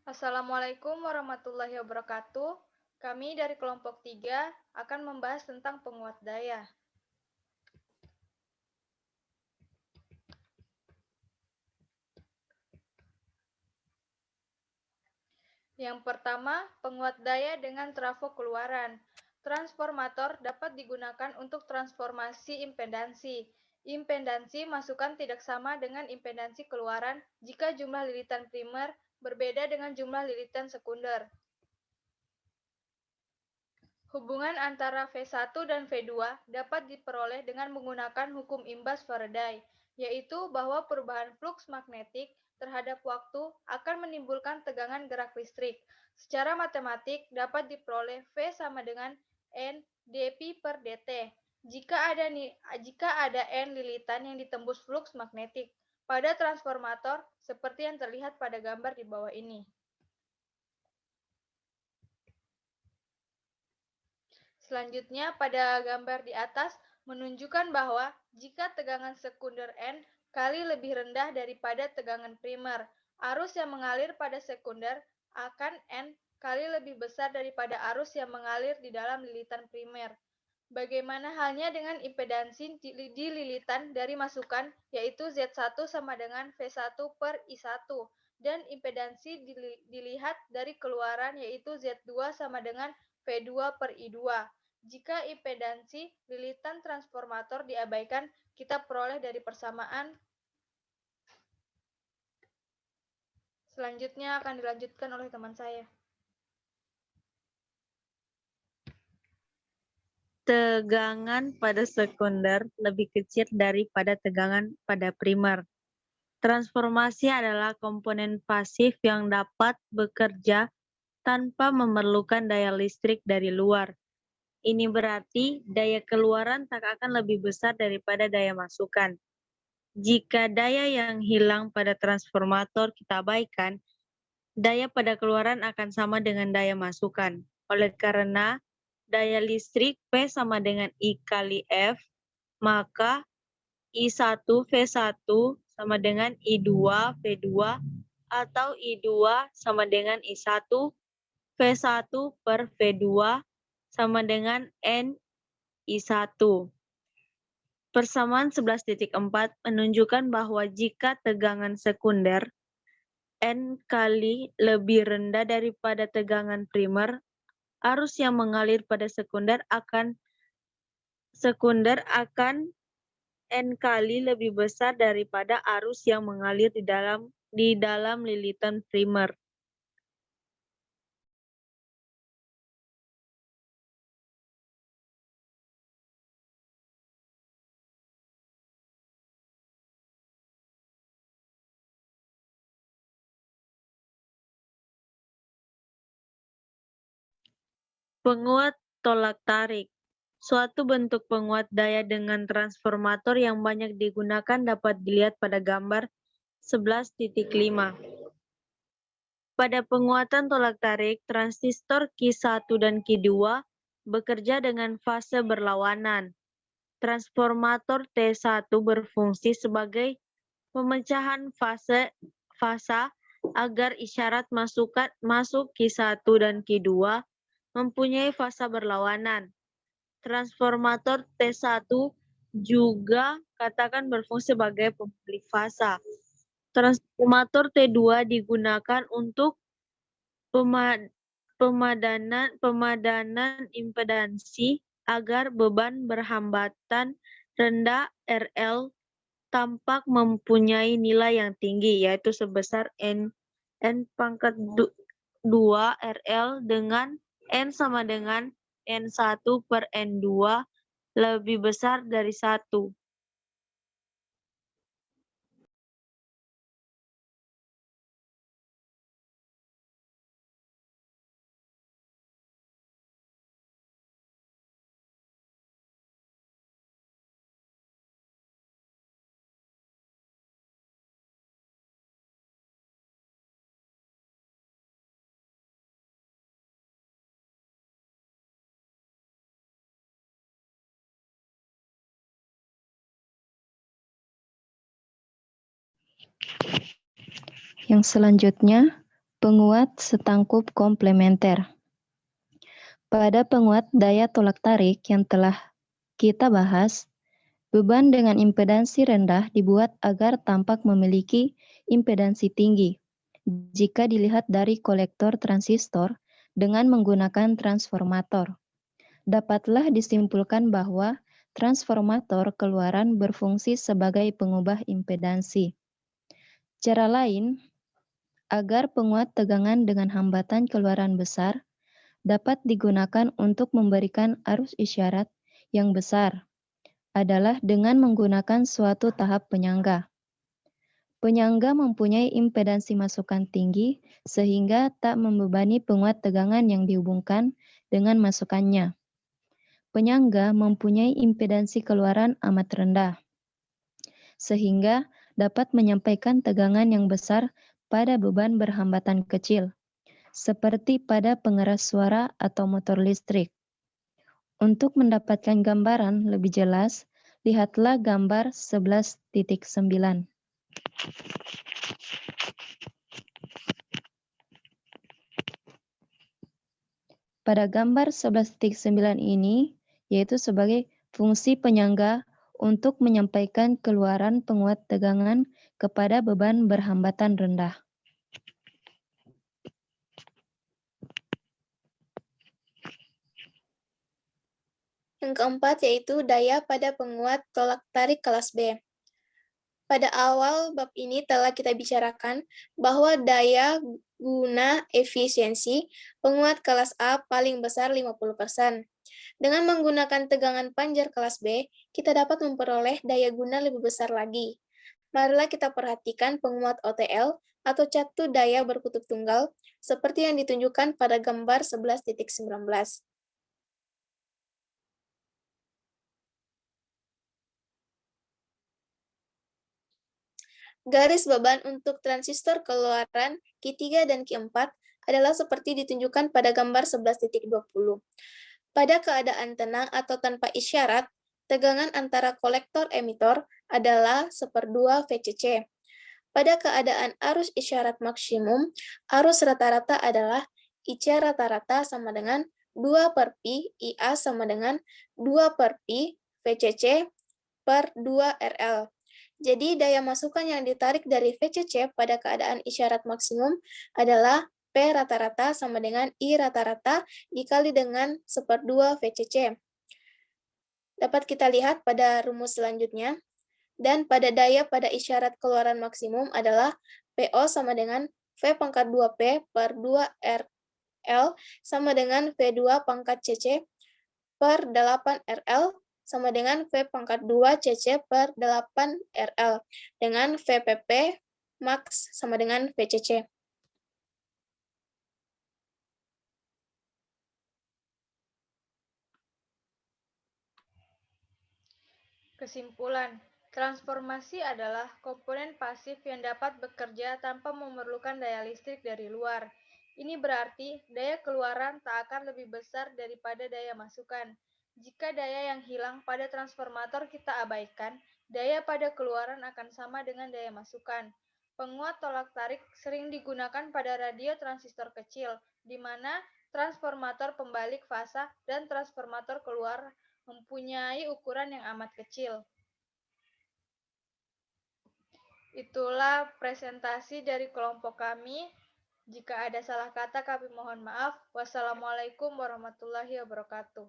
Assalamualaikum warahmatullahi wabarakatuh. Kami dari kelompok 3 akan membahas tentang penguat daya. Yang pertama, penguat daya dengan trafo keluaran. Transformator dapat digunakan untuk transformasi impedansi. Impedansi masukan tidak sama dengan impedansi keluaran jika jumlah lilitan primer berbeda dengan jumlah lilitan sekunder. Hubungan antara V1 dan V2 dapat diperoleh dengan menggunakan hukum imbas Faraday, yaitu bahwa perubahan fluks magnetik terhadap waktu akan menimbulkan tegangan gerak listrik. Secara matematik dapat diperoleh V sama dengan N dP per dt. Jika ada N lilitan yang ditembus fluks magnetik pada transformator seperti yang terlihat pada gambar di bawah ini. Selanjutnya, pada gambar di atas menunjukkan bahwa jika tegangan sekunder N kali lebih rendah daripada tegangan primer, arus yang mengalir pada sekunder akan N kali lebih besar daripada arus yang mengalir di dalam lilitan primer. Bagaimana halnya dengan impedansi di lilitan dari masukan, yaitu Z1 sama dengan V1 per I1, dan impedansi dilihat dari keluaran, yaitu Z2 sama dengan V2 per I2. Jika impedansi lilitan transformator diabaikan, kita peroleh dari persamaan. Selanjutnya akan dilanjutkan oleh teman saya. Tegangan pada sekunder lebih kecil daripada tegangan pada primer. Transformasi adalah komponen pasif yang dapat bekerja tanpa memerlukan daya listrik dari luar. Ini berarti daya keluaran tak akan lebih besar daripada daya masukan. Jika daya yang hilang pada transformator kita abaikan, daya pada keluaran akan sama dengan daya masukan. Oleh karena daya listrik P sama dengan I kali F, maka I1 V1 sama dengan I2 V2 atau I2 sama dengan I1 V1 per V2 sama dengan N I1. Persamaan 11.4 menunjukkan bahwa jika tegangan sekunder N kali lebih rendah daripada tegangan primer, arus yang mengalir pada sekunder akan N kali lebih besar daripada arus yang mengalir di dalam lilitan primer. Penguat tolak tarik. Suatu bentuk penguat daya dengan transformator yang banyak digunakan dapat dilihat pada gambar 11.5. Pada penguatan tolak tarik, transistor Q1 dan Q2 bekerja dengan fase berlawanan. Transformator T1 berfungsi sebagai pemecahan fasa agar isyarat masuk Q1 dan Q2 mempunyai fasa berlawanan. Transformator T1 juga katakan berfungsi sebagai pemilik fasa. Transformator T2 digunakan untuk pemadanan impedansi agar beban berhambatan rendah RL tampak mempunyai nilai yang tinggi, yaitu sebesar N pangkat 2 RL dengan N sama dengan N1 per N2 lebih besar dari 1. Yang selanjutnya, Penguat setangkup komplementer. Pada penguat daya tolak tarik yang telah kita bahas, beban dengan impedansi rendah dibuat agar tampak memiliki impedansi tinggi jika dilihat dari kolektor transistor dengan menggunakan transformator. Dapatlah disimpulkan bahwa transformator keluaran berfungsi sebagai pengubah impedansi. Cara lain, agar penguat tegangan dengan hambatan keluaran besar dapat digunakan untuk memberikan arus isyarat yang besar adalah dengan menggunakan suatu tahap penyangga. Penyangga mempunyai impedansi masukan tinggi sehingga tak membebani penguat tegangan yang dihubungkan dengan masukannya. Penyangga mempunyai impedansi keluaran amat rendah sehingga dapat menyampaikan tegangan yang besar pada beban berhambatan kecil, seperti pada pengeras suara atau motor listrik. Untuk mendapatkan gambaran lebih jelas, lihatlah gambar 11.9. Pada gambar 11.9 ini, yaitu sebagai fungsi penyangga untuk menyampaikan keluaran penguat tegangan kepada beban berhambatan rendah. Yang keempat yaitu daya pada penguat tolak tarik kelas B. Pada awal bab ini telah kita bicarakan bahwa daya guna efisiensi penguat kelas A paling besar 50%. Dengan menggunakan tegangan panjar kelas B, kita dapat memperoleh daya guna lebih besar lagi. Marilah kita perhatikan penguat OTL atau catu daya berkutub tunggal seperti yang ditunjukkan pada gambar 11.19. Garis beban untuk transistor keluaran Q3 dan Q4 adalah seperti ditunjukkan pada gambar 11.20. Pada keadaan tenang atau tanpa isyarat, tegangan antara kolektor emitor adalah 1/2 VCC. Pada keadaan arus isyarat maksimum, arus rata-rata adalah IC rata-rata sama dengan 2/Pi, IA sama dengan 2/Pi VCC per 2 RL. Jadi daya masukan yang ditarik dari VCC pada keadaan isyarat maksimum adalah P rata-rata sama dengan I rata-rata dikali dengan 1/2 VCC. Dapat kita lihat pada rumus selanjutnya. Dan pada daya pada isyarat keluaran maksimum adalah PO sama dengan V pangkat 2P per 2 RL sama dengan V2 pangkat CC per 8 RL sama dengan V pangkat 2 CC per 8 RL dengan VPP max sama dengan VCC. Kesimpulan, transformasi adalah komponen pasif yang dapat bekerja tanpa memerlukan daya listrik dari luar. Ini berarti daya keluaran tak akan lebih besar daripada daya masukan. Jika daya yang hilang pada transformator kita abaikan, daya pada keluaran akan sama dengan daya masukan. Penguat tolak tarik sering digunakan pada radio transistor kecil, di mana transformator pembalik fasa dan transformator keluar mempunyai ukuran yang amat kecil. Itulah presentasi dari kelompok kami. Jika ada salah kata, kami mohon maaf. Wassalamualaikum warahmatullahi wabarakatuh.